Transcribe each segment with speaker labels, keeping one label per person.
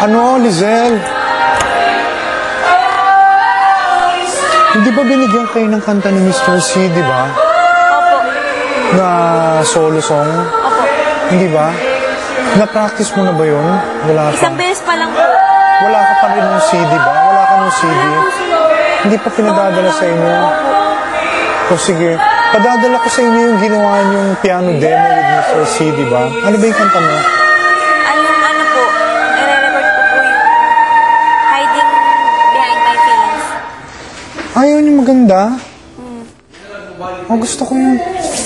Speaker 1: Ano, Lizelle? Hindi ba binigyan kayo ng kanta ni Mr. C, di ba?
Speaker 2: Opo.
Speaker 1: Na solo song?
Speaker 2: Opo.
Speaker 1: Hindi ba? Na-practice mo na ba yun? Wala pa.
Speaker 2: Isang beses pa lang po.
Speaker 1: Wala ka pa rin ng CD ba? Wala ka ng CD? Hindi pa pinadadala sa inyo? O sige, padadala ko sa inyo yung ginawa niyong piano demo with Mr. C, di ba? Ano ba yung kanta mo?
Speaker 2: Ano po, i-record ko po yung Hiding Behind My Feelings.
Speaker 1: Ayaw niyo maganda? Oh, gusto ko yung...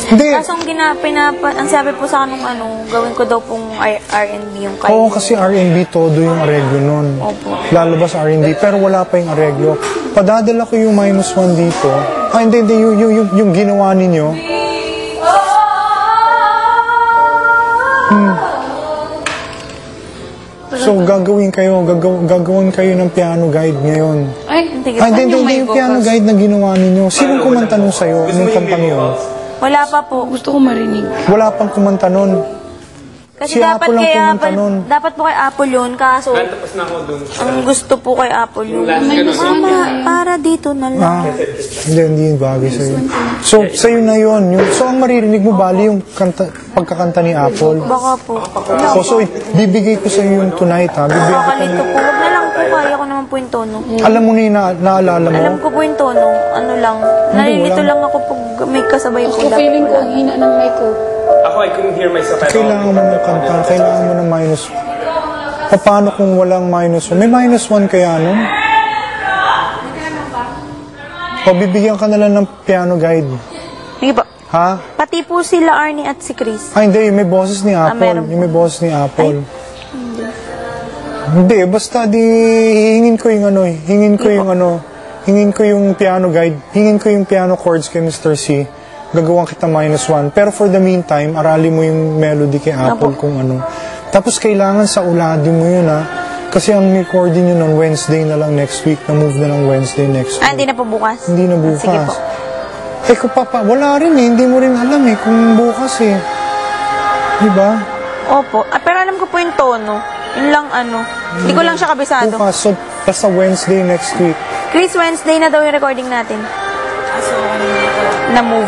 Speaker 1: Hindi.
Speaker 2: Kaso ang sabi po sa akin gawin ko daw pong R&B yung kaya.
Speaker 1: Oo, kasi R&B todo yung areglo nun.
Speaker 2: Opo.
Speaker 1: Lalabas R&B, pero wala pa yung areglo. Padadala ko yung -1 dito. Hindi, yung ginawa ninyo. So, gagawin kayo ng piano guide ngayon.
Speaker 2: Hindi
Speaker 1: yung piano guide na ginawa ninyo. Sinong kumanta nun sa'yo? Anong kantang yun?
Speaker 2: Wala pa po.
Speaker 3: Gusto ko marinig.
Speaker 1: Wala pang kumanta nun.
Speaker 2: Kasi
Speaker 1: Si Apple lang kumanta nun.
Speaker 2: dapat po kay Apple yun, kaso
Speaker 4: Tapos na ako dun.
Speaker 2: ang gusto po kay Apple yung
Speaker 3: Mama,
Speaker 2: para dito na lang.
Speaker 1: Hindi yung bagay sa'yo. So, sa'yo na yun. So, ang maririnig mo, bali yung pagkakanta ni Apple.
Speaker 2: Baka po.
Speaker 1: So, bibigay ko sa'yo yung tonight, ha? Bibigyan kita
Speaker 2: Kakalito po. Wag na lang po, kaya ko naman po yung tono.
Speaker 1: Alam mo na yung naalala mo?
Speaker 2: Alam ko po yung tono. Ano lang. Nalilito lang ako pag may kasabay po.
Speaker 3: Ako feeling ko ang hina ng mic ko.
Speaker 4: Ako, I couldn't hear myself at all.
Speaker 1: Kailangan mo ng kanta. Kailangan mo ng -1. Paano kung walang -1? May -1 kaya nun? O bibigyan ka na lang ng piano guide.
Speaker 2: Sige po.
Speaker 1: Ha?
Speaker 2: Pati po sila Arnie at si Chris.
Speaker 1: Hindi. Yung may boses ni Apple.
Speaker 2: meron po.
Speaker 1: Yung may boses ni Apple. Hindi. Basta hingin ko yung hingin ko yung piano guide. Hingin ko yung piano chords kay Mr. C. Gagawin kita -1. Pero for the meantime, arali mo yung melody kay Apple kung ano. Tapos kailangan sa ulado mo yun, ha? Kasi ang recording yun on Wednesday na lang next week. Na-move na lang Wednesday next week.
Speaker 2: Hindi na po bukas?
Speaker 1: Hindi na bukas.
Speaker 2: Sige po.
Speaker 1: Kung wala rin eh. Hindi mo rin alam eh kung bukas eh. Diba?
Speaker 2: Opo. Pero alam ko po yung tono. Yun lang Hindi ko lang siya kabisado.
Speaker 1: Bukas. So, basta Wednesday next week.
Speaker 2: Chris, Wednesday na daw yung recording natin. Na-move.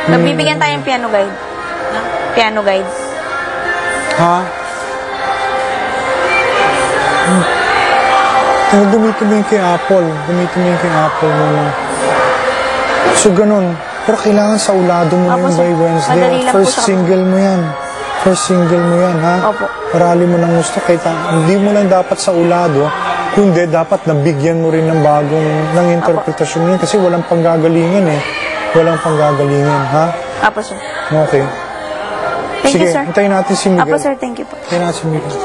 Speaker 2: Nagbibigyan tayo ng piano guide. Piano guide.
Speaker 1: Ha? Gamitin mo yung kay Apple. Gamitin mo yung kay Apple muna. So, ganun. Pero kailangan sa ulado mo na yun by Wednesday.
Speaker 2: Madali lang
Speaker 1: First
Speaker 2: po sa
Speaker 1: single mo yan. First single mo yan, ha?
Speaker 2: Opo.
Speaker 1: Parali mo ng gusto. Hindi mo lang dapat sa ulado. Kundi, dapat nabigyan mo rin ng ng interpretasyon yun. Kasi walang panggagalingan eh. Walang panggagalingan, ha?
Speaker 2: Apo, sir.
Speaker 1: Okay.
Speaker 2: Thank
Speaker 1: Sige,
Speaker 2: you, sir.
Speaker 1: hintayin natin si Miguel.
Speaker 2: Apo, sir. Thank you po.
Speaker 1: Hintayin natin si Miguel.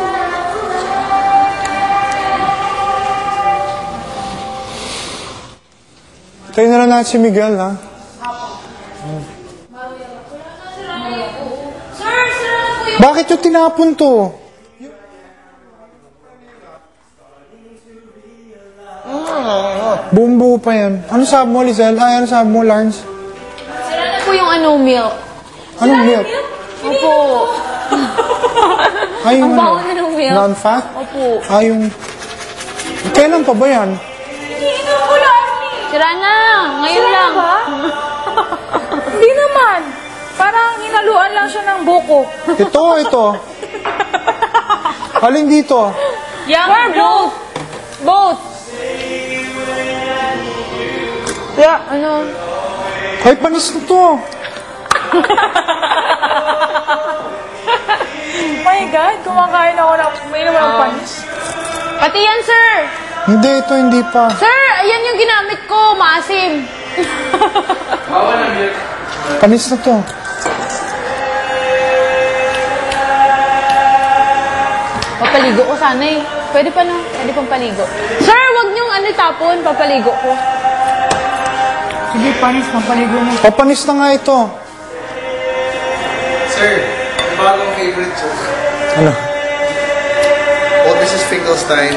Speaker 1: Hintayin na lang natin si Miguel, ha? Bakit yung tinapon to? Buong buo pa yan. Ano sabi mo, Lizelle? Ano sabi mo, Lawrence?
Speaker 3: Ano po yung milk?
Speaker 1: Anong milk?
Speaker 3: Opo.
Speaker 1: Yung
Speaker 3: Ang baho na ng milk.
Speaker 1: Non-fat?
Speaker 3: Opo.
Speaker 1: Yung... Kailan pa ba yan?
Speaker 3: Sira na. Ngayon lang.
Speaker 5: Hindi naman. Parang hinaluan lang siya ng buko.
Speaker 1: Ito. Alin dito?
Speaker 5: Young
Speaker 3: Both. Both.
Speaker 5: Yeah.
Speaker 1: Ay, panis na to.
Speaker 5: My God, kumakain ako ng may naman ng panis.
Speaker 3: Pati yan, sir.
Speaker 1: Hindi, ito hindi pa.
Speaker 3: Sir, ayan yung ginamit ko. Maasim.
Speaker 1: Panis na to.
Speaker 3: Papaligo ko sana eh. Pwede pa no? Pwede pang paligo. Sir, wag niyong tapon. Papaligo ko.
Speaker 5: Sige, panis, pampaligo mo.
Speaker 1: Papanis na nga ito.
Speaker 6: Sir, yung bagong favorite joke.
Speaker 1: Ano?
Speaker 6: Oh, this is Finkelstein.